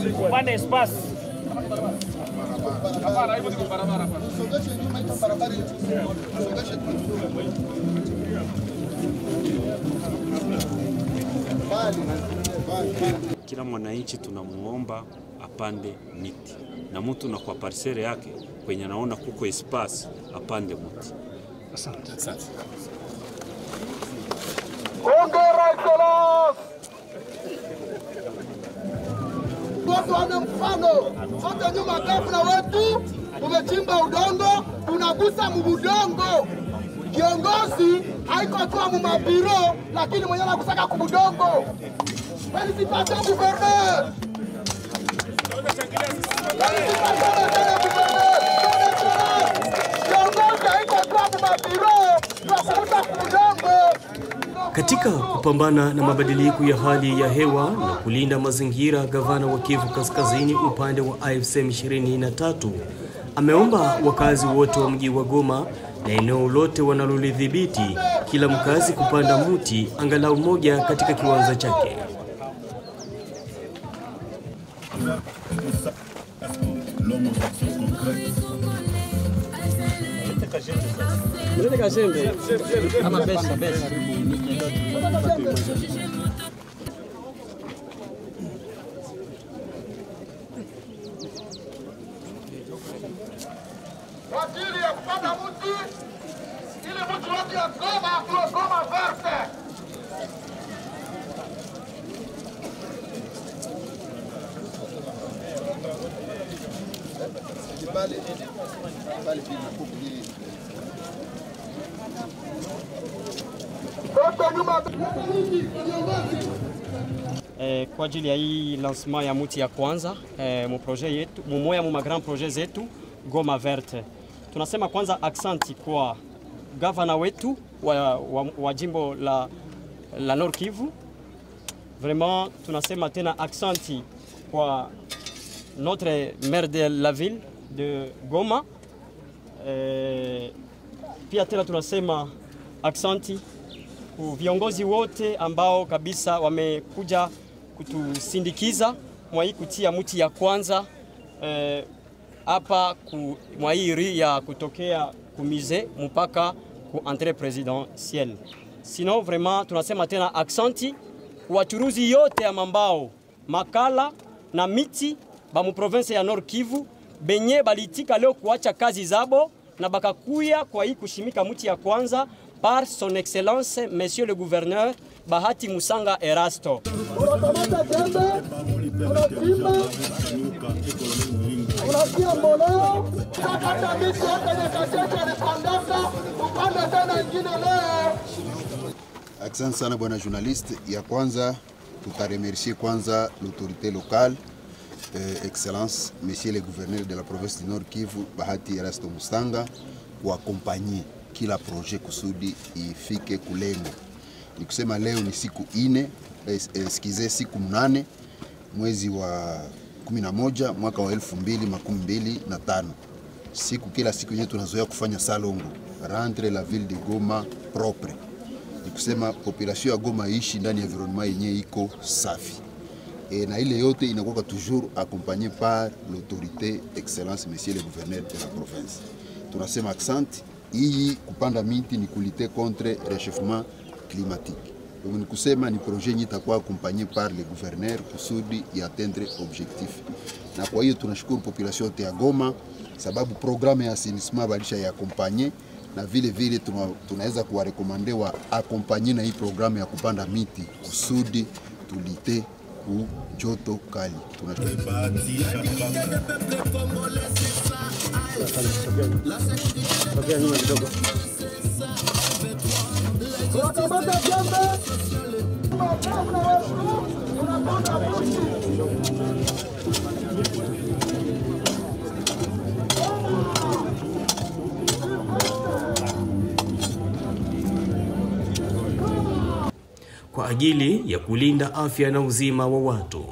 upande espace. Kila mwananchi tunamuomba apande miti, na mtu na kwa parcelle yake kwenye anaona kuko espace apande miti. Asante. Hongera Excellence! Tuone mfano. Sote nyuma gavana wetu tumechimba udongo, tunagusa mbudongo. Kiongozi haiko tu mumabiro, lakini mwenye anakusaka kubudongo. Félicitations gouverneur. Katika kupambana na mabadiliko ya hali ya hewa na kulinda mazingira, gavana wa Kivu Kaskazini upande wa AFC M23 ameomba wakazi wote wa mji wa Goma na eneo lote wanalolidhibiti kila mkazi kupanda mti angalau moja katika kiwanja chake. Kwa ajili ya kupanda mti ili mtu wote ya Goma tuwe Goma verte. Kwa ajili ya hii lancement ya muti ya kwanza mu projet yetu mumoya mu grand projet zetu Goma verte, tunasema kwanza aksanti kwa gavana wetu wa jimbo la Nord Kivu. Vraiment tunasema tena aksanti kwa notre maire de la ville de Goma. Pia tena tunasema aksanti kwa viongozi wote ambao kabisa wamekuja kutusindikiza mwa hii kutia muti ya kwanza hapa mwa hii ri ya kutokea kumize mpaka ku entrée présidentielle. Sinon vraiment tunasema tena aksanti wachuruzi yote ya mambao, makala na miti ba mu province ya Nord Kivu benye balitika leo kuacha kazi zabo na bakakuya kwa hii kushimika muti ya kwanza par son excellence monsieur le gouverneur Bahati Musanga Erasto. Asante sana bwana journaliste. Ya kwanza tutaremercier kwanza l'autorité locale, excellence monsieur le gouverneur de la province du Nord Kivu Bahati Erasto Musanga kwa accompagner kila projet kusudi ifike kulengo. Nikusema leo ni siku 4 siku 8 mwezi wa 11 mwaka wa 2025. Kila siku yetu tunazoea kufanya salongo rendre la ville de Goma propre. Nikusema population ya Goma ishi ndani ya environnement yenye iko safi. Na ile yote inakuwa toujours accompagné par l'autorité excellence monsieur le gouverneur de la province. Tunasema accent hii kupanda miti ni kulite contre réchauffement climatique. Donc ni kusema ni projet yenye itakuwa accompagné par le gouverneur kusudi ya atteindre objectif. Na kwa hiyo tunashukuru population yote ya Goma sababu programme ya assainissement balisha ya accompagner, na vile tunaweza kuwarekomande wa accompagner na hii programme ya kupanda miti kusudi tulite ku joto kali. Kwa ajili ya kulinda afya na uzima wa watu.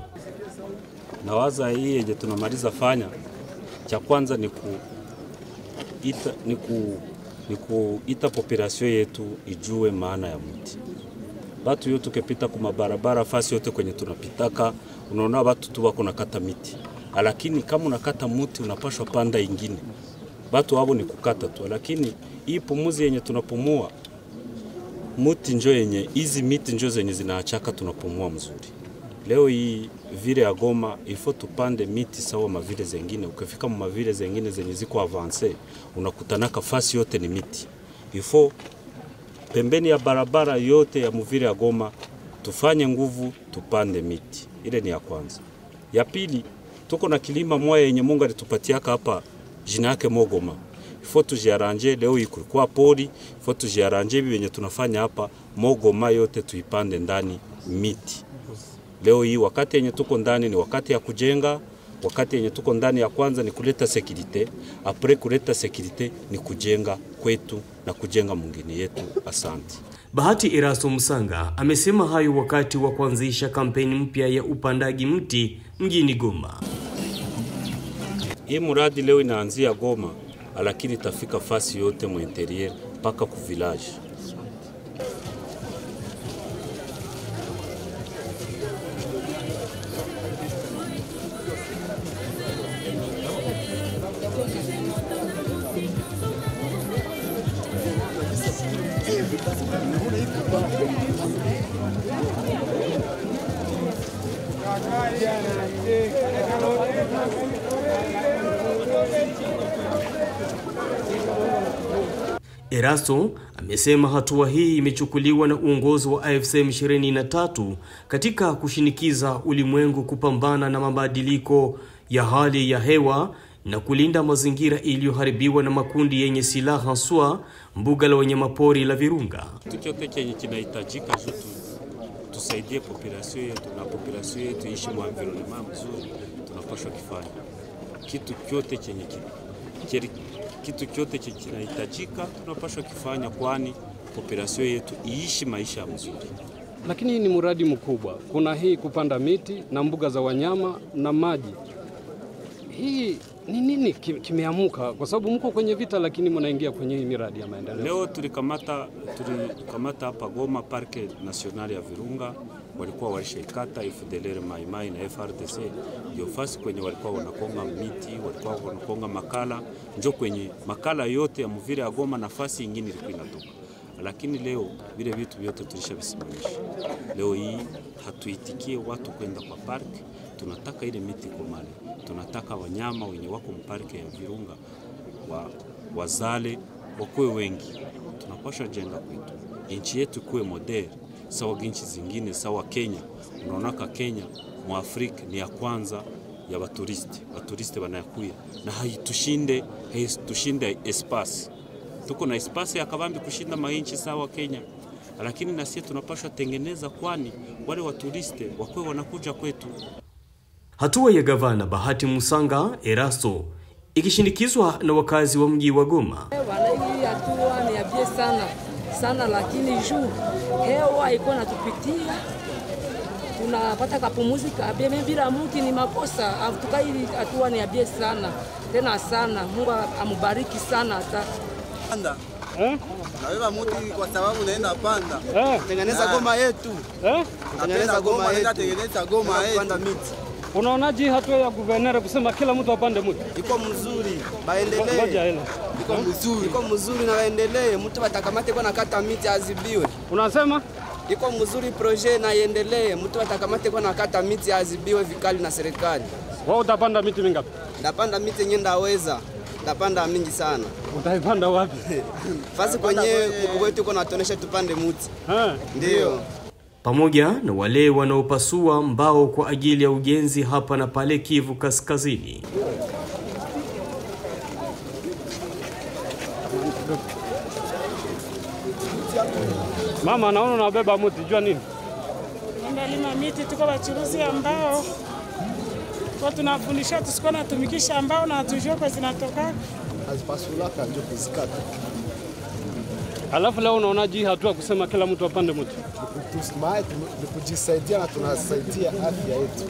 Nawaza hii yenye tunamaliza fanya, cha kwanza ni kuita population yetu ijue maana ya mti. Batu yote tukipita kwa barabara fasi yote kwenye tunapitaka, unaona batu tu wako nakata miti. Lakini kama unakata mti unapashwa panda ingine. Batu hao ni kukata tu, lakini hii pumuzi yenye tunapumua mti njo yenye hizi miti njo zenye zinaachaka tunapumua mzuri. Leo hii vile ya Goma ifo tupande miti sawa mavile zengine. Ukifika mavile zengine zenye ziko avance unakutanaka fasi yote ni miti. Ifo pembeni ya barabara yote ya mvile ya Goma tufanye nguvu tupande miti. Ile ni ya kwanza. Ya pili, tuko na kilima moya yenye Mungu alitupatiaka hapa jina yake Mogoma. Ifo tujiaranje leo ikulikuwa pori, ifo tujiaranje hivi yenye tunafanya hapa Mogoma yote tuipande ndani miti. Leo hii wakati yenye tuko ndani ni wakati ya kujenga, wakati yenye tuko ndani ya kwanza ni kuleta sekirite, apre kuleta sekirite ni kujenga kwetu na kujenga mwingine yetu. Asante. Bahati Erasto Musanga amesema hayo wakati wa kuanzisha kampeni mpya ya upandaji mti mjini Goma. Hii muradi leo inaanzia Goma, lakini itafika fasi yote mu interior paka ku village. Erasto amesema hatua hii imechukuliwa na uongozi wa AFC M23 katika kushinikiza ulimwengu kupambana na mabadiliko ya hali ya hewa na kulinda mazingira iliyoharibiwa na makundi yenye silaha haswa mbuga la wanyamapori la Virunga. Chochote chenye kinahitajika tusaidie population yetu na population yetu ishi mu environment mzuri tunapaswa kufanya. Kitu chote chenye kinahitajika tunapaswa kufanya, kwani population yetu iishi maisha mzuri. Lakini ni mradi mkubwa. Kuna hii kupanda miti na mbuga za wanyama na maji. Hii ni nini kimeamuka? Kwa sababu mko kwenye vita lakini mnaingia kwenye hii miradi ya maendeleo. Leo tulikamata hapa Goma Parke National ya Virunga, walikuwa walishaikata FDLR Mai na FRDC. Ndio fasi kwenye walikuwa wanakonga miti, walikuwa wanakonga makala, njo kwenye makala yote ya mvile ya Goma nafasi nyingine ilikuwa inatoka. Lakini leo vile vitu vyote tulishavisimamisha. Leo hii hatuitikie watu kwenda kwa park, tunataka ile miti komale. Tunataka wanyama wenye wako mparke ya Virunga wazale wakuwe wengi. Tunapaswa jenga kwetu. Nchi yetu kuwe modern, sawa nchi zingine, sawa Kenya. Unaonaka Kenya, Mwafrika ni ya kwanza ya waturisti. Waturisti wanakuya na haitushinde espace. Tuko na espace ya kabambi kushinda mainchi sawa Kenya. Lakini na sisi tunapaswa tengeneza, kwani wale waturisti wakuwe wanakuja kwetu. Hatua ya gavana Bahati Musanga Erasto ikishinikizwa na wakazi wa mji wa Goma. Hii hatua ni abie sana, lakini juu hewa iko natupitia, tunapata kapumuzi kabie bila mti ni makosa. Atuka hili hatua ni abie tena sana. Mungu amubariki sana hata. Panda. Na wewe mti kwa sababu naenda panda. Tengeneza Goma yetu. Tengeneza Goma yetu. Tengeneza Goma yetu. Panda miti. Unaonaje hatua ya guvernera kusema kila mtu apande mti? Iko mzuri, baendelee. Iko mzuri na waendelee. Mtu atakamate kwa nakata miti azibiwe. Unasema? Iko mzuri projet na iendelee. Mtu atakamate kwa nakata miti azibiwe vikali na serikali. Wewe utapanda miti mingapi? Ndapanda miti yenye ndaweza. Ndapanda mingi sana. Utaipanda wapi? Fasi kwenye mkubwa wetu uko natonesha tupande mti. Ndio. Pamoja na wale wanaopasua mbao kwa ajili ya ujenzi hapa na pale Kivu Kaskazini. Mama, naona unabeba mti, jua nini? Nalima miti, tuko wachuruzi ambao kwa tunafundisha tusiko na tumikisha ambao na tujue kwa zinatoka. Azipasulaka ndio kuzikata. Alafu leo unaonaje hatua kusema kila mtu apande mti? Tusimae ni kujisaidia na tunasaidia afya yetu.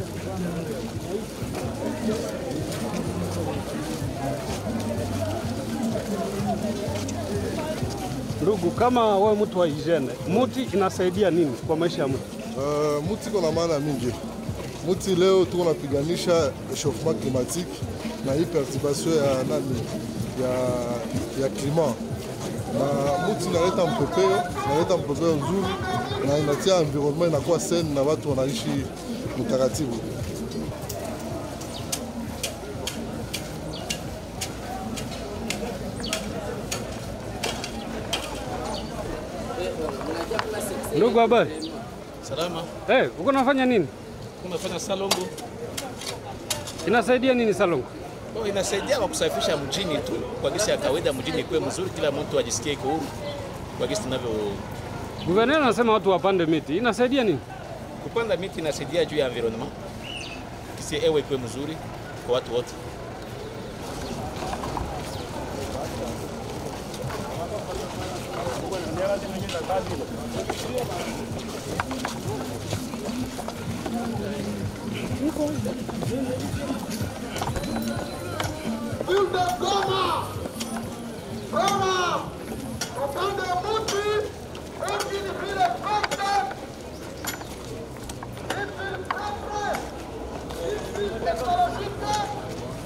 Ndugu, kama wewe mtu wa hygiene, muti inasaidia nini kwa maisha ya mtu? Muti iko na maana mingi. Muti leo tuko napiganisha échauffement climatique na hyperturbation ya climat. Na muti inaleta mpepeo nzuri na inatia environment inakuwa sain na watu wanaishi utaratibu. Ndugu, habari? Salama. Uko nafanya nini? Unafanya salongo. Inasaidia nini salongo? Inasaidia kwa kusafisha mjini tu, kwa gisi ya kawaida mjini ikuwe mzuri, kila mtu ajisikie iko huru. Kwa gisi tunavyo. Guverneur anasema watu wapande miti. Inasaidia nini? Kupanda miti inasaidia juu ya environment. Kisi ewe ikuwe mzuri kwa watu wote. Ville de Goma! Goma! Entendre Mouti est une ville forte, une ville propre, une ville technologique,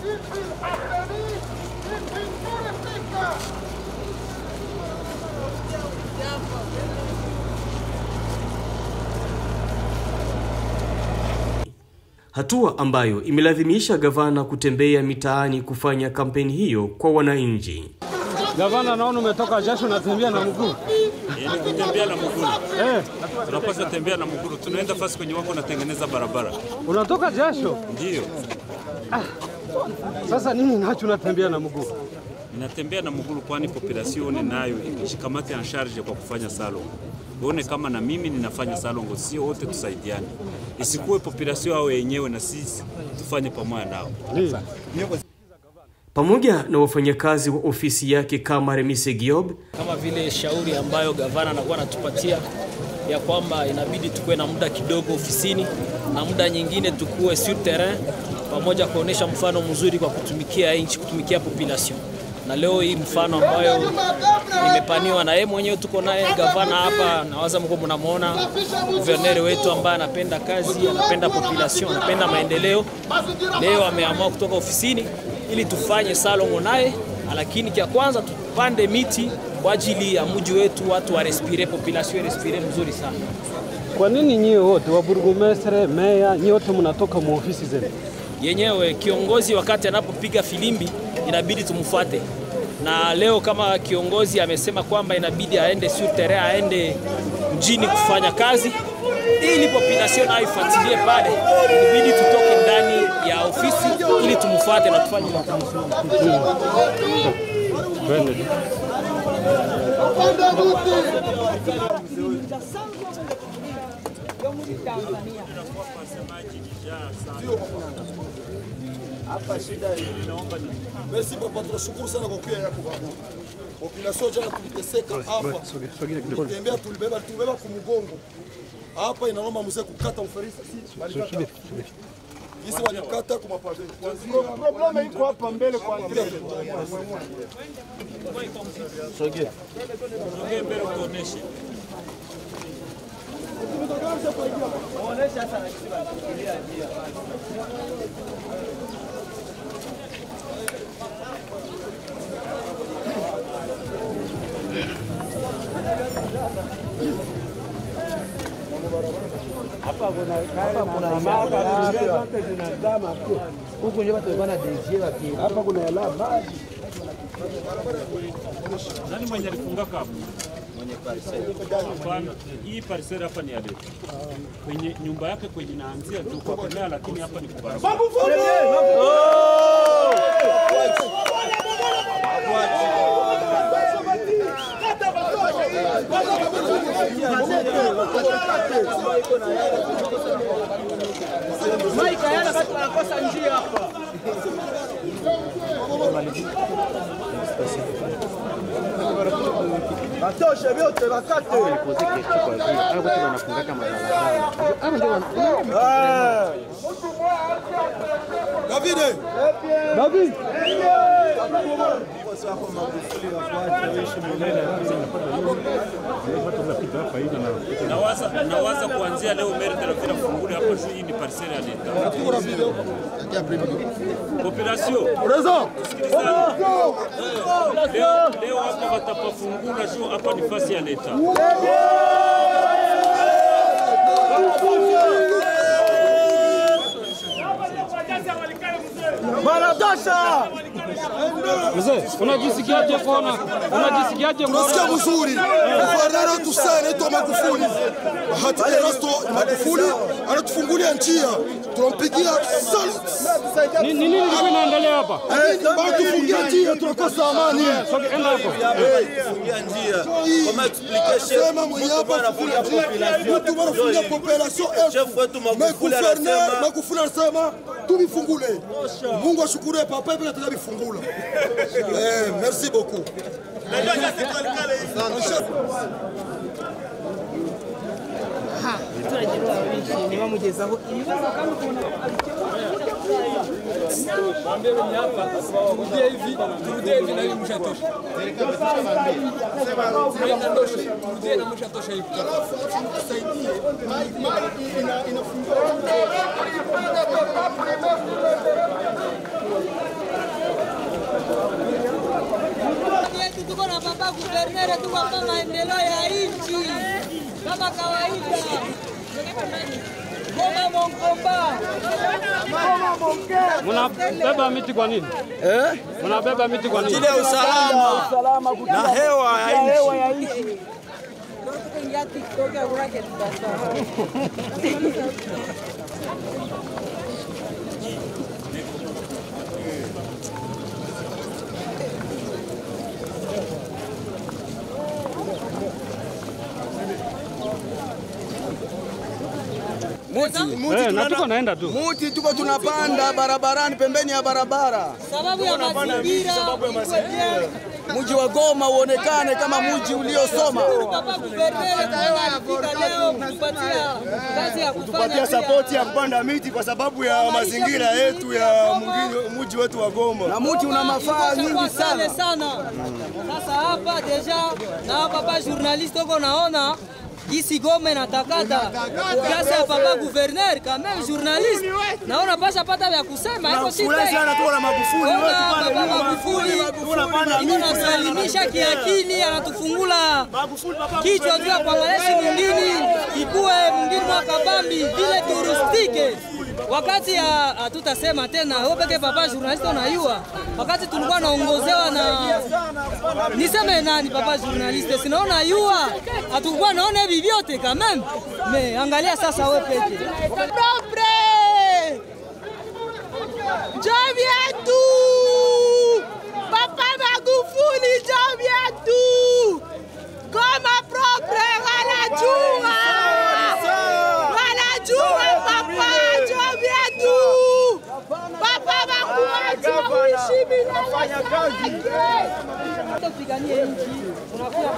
une ville affaiblie, une ville touristique. Hatua ambayo imelazimisha gavana kutembea mitaani kufanya kampeni hiyo kwa wananchi. Gavana, naona umetoka jasho na tembea na mguu. Kutembea na mguu. Tunapaswa tembea na mguu. Tunaenda fasi kwenye wako natengeneza barabara. Unatoka jasho? Ndio. Sasa nini nacho unatembea na mguu? Ninatembea na mguu kwani population nayo ikijikamata en charge kwa kufanya salongo. Uone kama na mimi ninafanya salongo, sio wote tusaidiane. Isikuwe population hao wenyewe na sisi tufanye pamoja nao. Pamoja na wafanyakazi wa ofisi yake kama Remise Giob, kama vile shauri ambayo gavana anakuwa anatupatia ya kwamba inabidi tukue na muda kidogo ofisini na muda nyingine tukue sur terrain, pamoja kuonesha mfano mzuri kwa kutumikia nchi, kutumikia population. Na leo hii mfano ambayo nimepaniwa na yeye mwenyewe, tuko naye gavana hapa, nawaza mko mnamuona guverneur wetu ambaye anapenda kazi, anapenda population, anapenda maendeleo. Leo ameamua kutoka ofisini ili tufanye salongo naye, lakini kia kwanza tupande miti kwa ajili ya mji wetu, watu wa respire, population respire mzuri sana. Kwa nini nyie wote wa burgomestre, meya, nyie wote mnatoka mu ofisi zenu? Yenyewe kiongozi wakati anapopiga filimbi inabidi tumfuate. Na leo kama kiongozi amesema kwamba inabidi aende sur terrain, aende mjini kufanya kazi ili population aifuatilie pale, inabidi tutoke ndani ya ofisi ili tumfuate na tufanye hapa shida hii naomba ni merci papa, tunashukuru sana kwa kuja yako baba. Population jana tuliteseka hapa. Tutembea tulibeba kumgongo. Hapa inaomba mzee kukata uferisi sisi. Hizi walikata kwa mapave. Problema iko hapa mbele kwa mbele. Sogea. Sogea mbele uoneshe. Onesha sana kilia njia. Hapa kuna maji zote zinazama huko, ndio watu wana dejea pia. Hapa kuna maji. Nani mwenye alifunga kapu? Mwenye parcel. Hapana, hii parcel hapa ni yale. Kwenye nyumba yake kwenye naanzia tu kwa kulea, lakini hapa ni kwa barabara. Maika yana basi wanakosa njia hapa. Batoshe vyote bakate. David. Nawaza kuanzia leo maire de la ville afungule hapa juu hii ni parcelle ya leta. Population. Leo hapa watapafungula juu hapa ni fasi ya leta. Baradasha! Mzee, unajisikiaje kuona? Unajisikiaje kuona? Tunasikia mzuri. Guverner tusana anaitwa Magufuli. Hati Erasto Magufuli anatufungulia njia. Tunampigia salute. Nini ilikuwa inaendelea hapa? Anatufungia njia, tunakosa amani. Enda hapo. Kufungia njia. Kama explication. Sema mwenye hapa kufungia njia. Mtu wanafungia population. Chef wetu Magufuli anasema. Magufuli anasema tubifungule. Mungu ashukuriwe papa pia tutabifungula. Merci beaucoup. Niwamugezaho ibibazo kandi tuko na baba guvernere, tuko kwa maendeleo ya nchi kama kawaida. Mnabeba miti kwa nini? Mnabeba miti kwa nini? Ile usalama na hewa ya nchi. Muti tuko tunapanda barabarani, pembeni ya barabara, sababu ya mazingira. Mji wa Goma uonekane kama mji uliosoma. Baba guvernere anafika leo kutupatia kazi ya kufanya, sapoti ya kupanda miti kwa sababu ya mazingira yetu ya mji wetu wa Goma. Na mti una mafaa nyingi sana. Sasa hapa deja na hapa journaliste uko naona ici Goma natakata kiasi ya baba gouverneur quand même journaliste naona pasha pata vya kusema hapo si sana tu na Magufuli wetu pale Magufuli tunasalimisha kiakili anatufungula kichwa tu kwa malezi mwingine ikuwe mwingine mwaka bambi vile turistike wakati hatutasema tena wewe peke papa journaliste unayua wakati tulikuwa naongozewa na niseme nani papa journaliste sinaona yua hatukuwa naona vyote quand même mais angalia sasa wewe peke propre job yetu papa Magufuli job yetu Goma propre wanajua papa job yetu papa Magufuli kuishi bila fanya kazi tupiganie nchi tunakuwa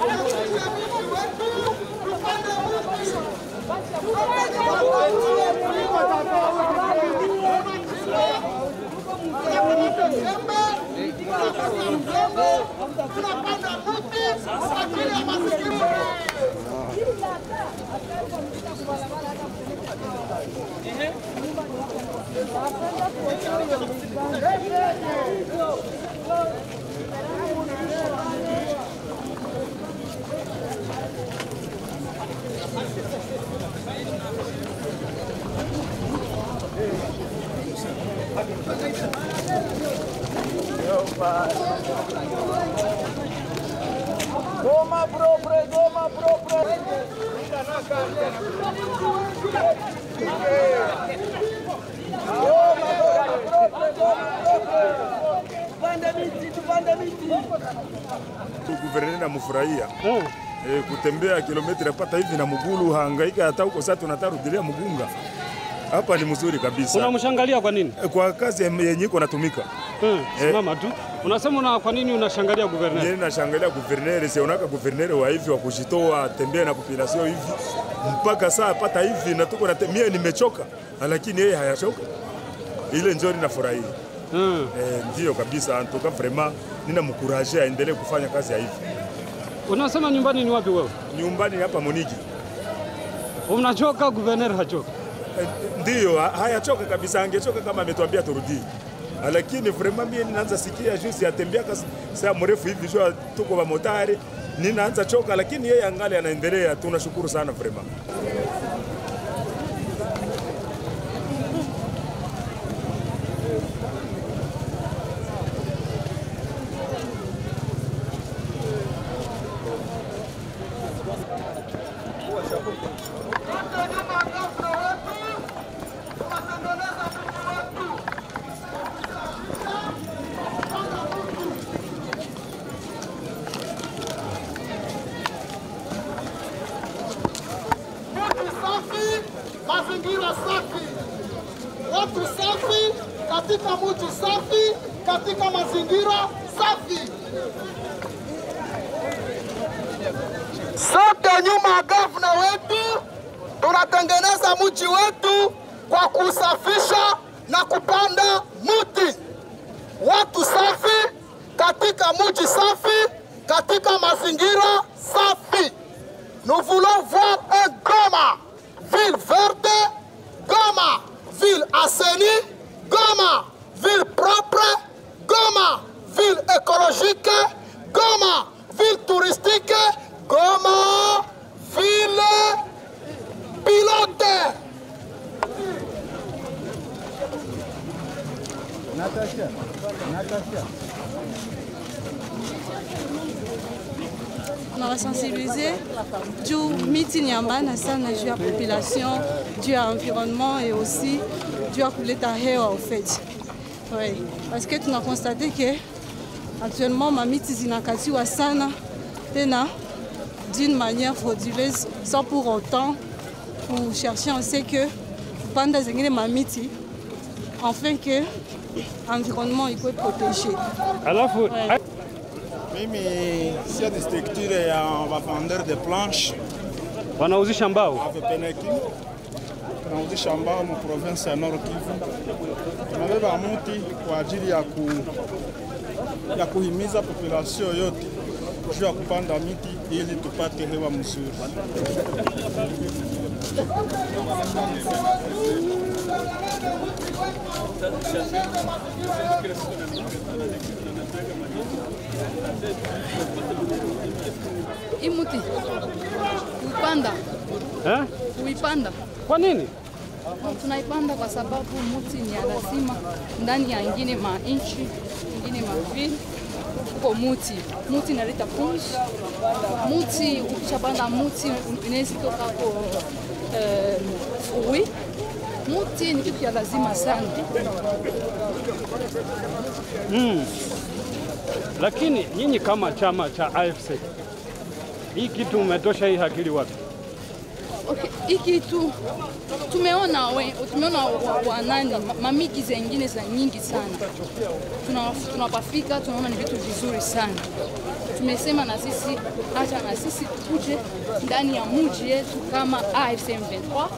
Goma propre, Goma propre. Guverneri namufurahia kutembea kilomita pata hivi na mgulu hangaika hata huko sasa tunatarudilia Mugunga. Hapa ni mzuri kabisa. Unamshangalia kwa nini? Kwa kazi yenye iko natumika. Simama tu. Unasema kwa nini unashangalia guverneri? Yeye nashangalia guverneri, sionaka guverneri wa hivi wa kujitoa tembea na population hivi. Mpaka saa pata hivi na tuko na mimi nimechoka, lakini yeye hayachoka. Ile njoo ninafurahia. Ndio kabisa, antoka vraiment ninamkuraje aendelee kufanya kazi ya hivi. Unasema nyumbani ni wapi wewe? Nyumbani hapa Moniki. Unachoka guverner hachoka? Ndio, hayachoka kabisa, angechoka kama ametuambia turudi. Lakini vraiment mimi ninaanza sikia juzi atembea saa mrefu hivi jua tuko wa motari, ninaanza choka, lakini yeye angali anaendelea. Tunashukuru sana vraiment. Mazingira safi, watu safi katika mji safi, katika mazingira safi. Sote nyuma ya gavana wetu tunatengeneza mji wetu kwa kusafisha na kupanda miti. Watu safi katika mji safi, katika mazingira safi. Nous voulons voir un Goma, ville verte, Goma, ville assainie, Goma, ville propre, Goma, ville écologique, Goma, ville touristique, Goma, ville pilote. Natasha. On va sensibiliser du miti nyambana sana juu ya population, juu ya environnement et aussi juu ya kuleta hewa au fait. Oui, parce que tuna constaté que actuellement mamiti zinakatiwa sana tena d'une manière frauduleuse sans pour autant pour chercher on sait que kupanda zingine mamiti afin que environnement iko protégé. Alafu ouais. Mimi sio ni structure ya wavendeur de planche. Wanauzisha mbao. Hapa Peneki. Tunauzisha mbao mu province ya Nord Kivu. Tunabeba muti kwa ajili ya kuhimiza population yote juu ya kupanda miti ili tupate hewa mzuri. Imuti kuipanda kuipanda. Kwa nini tunaipanda? Kwa sababu muti ni lazima ndani ya ingine mainchi ingine mavili uko muti inaleta pumzi. Muti ukishapanda muti inaweza kutoka kwa fruit. Muti ni kitu ya lazima sana. Lakini nyinyi kama chama cha AFC, hii kitu umetosha hii akili wapi? Okay, hii kitu tumeona wanani mamiki zingine za nyingi sana. Tunapafika tunaona ni vitu vizuri sana. Tumesema na sisi acha na sisi tukuje ndani ya mji yetu kama AFC M23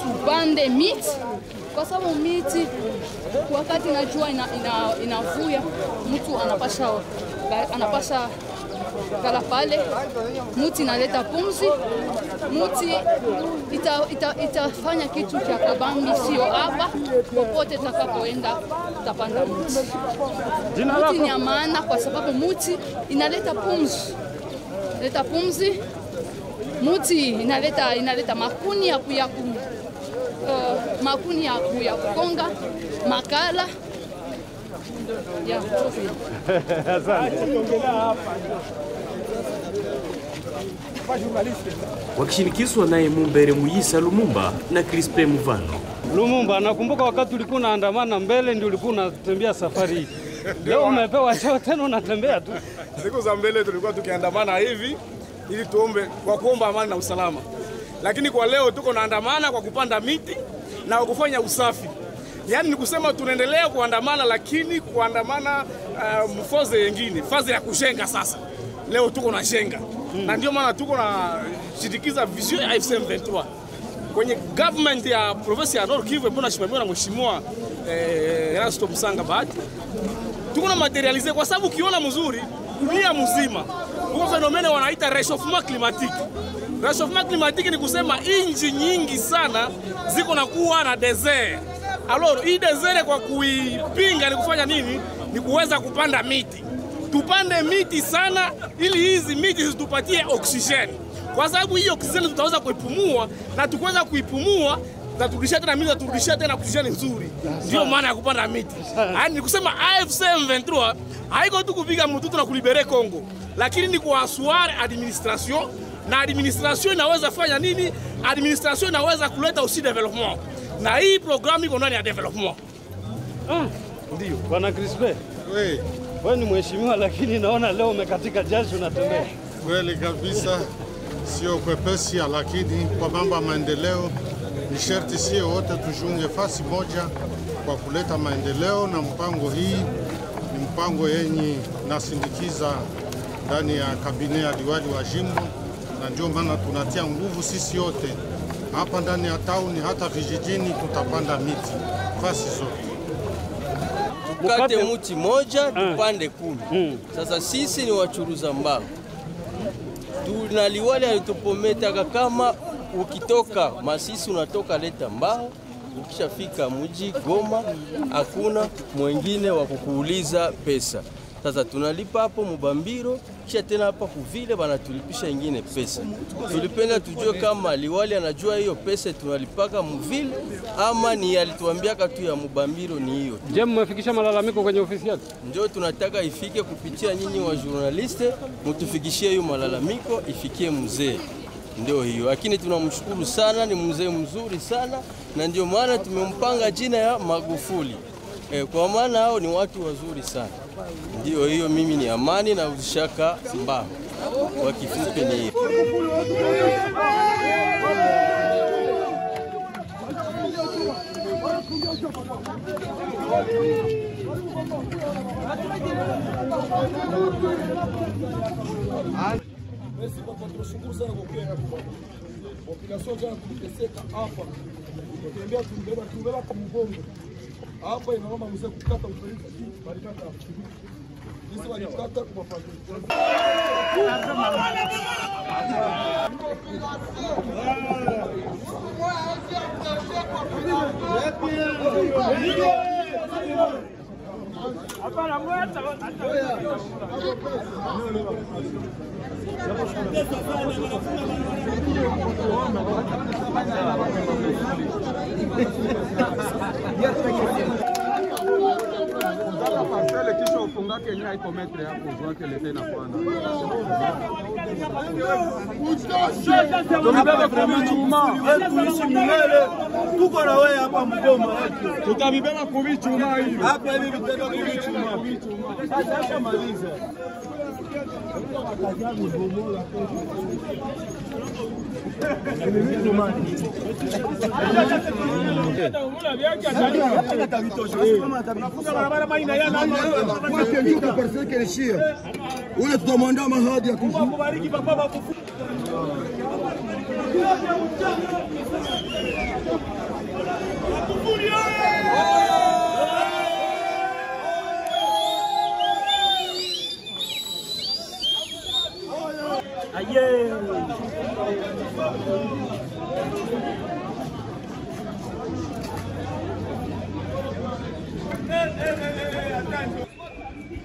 tupande miti, kwa sababu miti wakati najua inavuya mtu anapasha kala pale. Muti inaleta pumzi, muti itafanya kitu cha kabambi, sio hapa popote takapoenda utapanda muti. Muti ni ya maana kwa sababu muti inaleta pumzi, muti inaleta makuni ya kukonga, makala ya wakishinikizwa naye Mumbere Muyisa Lumumba na Crispe Muvano. Lumumba, nakumbuka wakati ulikuwa unaandamana mbele ndio ulikuwa unatembea safari hii. Leo umepewa cheo tena unatembea tu. Siku za mbele tulikuwa tukiandamana hivi ili tuombe kwa kuomba amani na usalama. Lakini kwa leo tuko naandamana kwa kupanda miti na kufanya usafi. Yaani ni kusema tunaendelea kuandamana, lakini kuandamana mfoze yengine, faze ya kushenga sasa. Leo tuko na shenga. Na ndio maana tuko na shidikiza vision ya AFC M23. Kwenye government ya province ya Nord Kivu mbona shimamiwa na mheshimiwa Erasto Musanga Bahati. Tuko na materialize kwa sababu ukiona mzuri dunia mzima huko fenomene wanaita réchauffement climatique. Réchauffement climatique ni kusema inji nyingi sana ziko na kuwa na desert. Alors hii desert kwa kuipinga ni kufanya nini? Ni kuweza kupanda miti. Tupande miti sana ili hizi miti zitupatie oksijeni. Kwa sababu hiyo oksijeni tutaweza kuipumua na tukiweza kuipumua turudishia tena miti, turudishia tena oksijeni nzuri. Ndio maana ya kupanda miti. Yaani kusema AFC M23 haiko tu kupiga mtutu na kulibere Kongo, lakini ni kuassurer administration, na administration inaweza fanya nini? Administration inaweza kuleta aussi development. Na hii programu iko ndani ya development. Ndio, Bwana Crispe. Wewe ni mheshimiwa lakini naona leo umekatika jasho unatembea. Kweli kabisa, sio kwepesi, lakini kwa mambo ya maendeleo ni sharti sio wote tujunge fasi moja kwa kuleta maendeleo, na mpango hii ni mpango yenye nasindikiza ndani ya kabine ya liwali wa jimbo, na ndio maana tunatia nguvu sisi yote hapa ndani ya tauni, hata vijijini tutapanda miti fasi zote. Tukate mti moja tupande 10. Sasa sisi ni wachuruza mbao, tuna liwali alitupometa kama ukitoka Masisi unatoka leta mbao, ukishafika mji Goma hakuna mwingine wa kukuuliza pesa. Sasa tunalipa hapo Mubambiro, kisha tena hapa kuvile banatulipisha ingine pesa. Tulipenda tujue kama liwali anajua hiyo pesa tunalipaka muvile ama ni alituambia tu ya Mubambiro ni hiyo. Je, mmefikisha malalamiko kwenye ofisi yake? Ndio tunataka ifike kupitia nyinyi wa journaliste, mtufikishie hiyo malalamiko ifikie mzee. Ndio hiyo, lakini tunamshukuru sana, ni mzee mzuri sana, na ndio maana tumempanga jina ya Magufuli. Kwa maana hao ni watu wazuri sana. Ndio hiyo, mimi ni Amani na Uzishaka Mbao. Kwa kifupi ni hiyo. Merci papa, tunashukuru sana kwa kuja hapa. Population jana tuliteseka hapa. Tukiambia tumbeba kwa mgongo. Hapa inaomba mzee kukata uferika barikata. Sisi walikata kwa Hapana mwata. Parcelle kisha ufungake yenyewe haiko metre hapo uzoake lete na kwana. Tumebeba kubichuma, tuishi milele. Tuko na wewe hapa Mgoma. Tutabibeba kubichuma hivi. Hapa hivi vitendo kubichuma. Sasa maliza. Ule tutamwandaa mahadi ya kufu. Aye.